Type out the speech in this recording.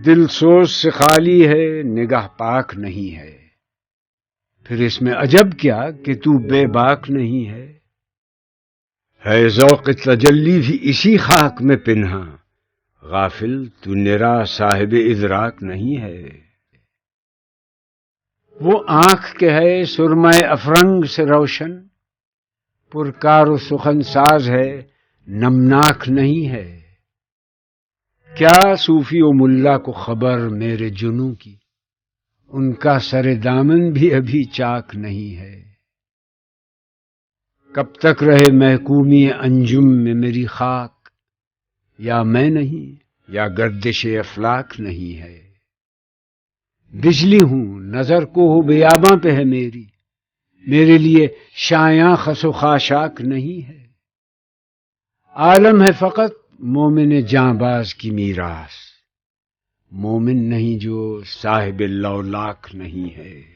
دل سوز سے خالی ہے، نگاہ پاک نہیں ہے، پھر اس میں عجب کیا کہ تو بے باک نہیں ہے۔ ذوق تجلی بھی اسی خاک میں پنہا، غافل تو نرا صاحب ادراک نہیں ہے۔ وہ آنکھ کے ہے سرمہ افرنگ سے روشن، پرکار و سخن ساز ہے نمناک نہیں ہے۔ کیا صوفی و ملا کو خبر میرے جنوں کی، ان کا سر دامن بھی ابھی چاک نہیں ہے۔ کب تک رہے محکومی انجم میں میری خاک، یا میں نہیں یا گردش افلاک نہیں ہے۔ بجلی ہوں نظر کو ہو بیاباں پہ ہے میری، میرے لیے شایاں خس و خاشاک نہیں ہے۔ عالم ہے فقط مومن جاں باز کی میراث، مومن نہیں جو صاحب لولاک نہیں ہے۔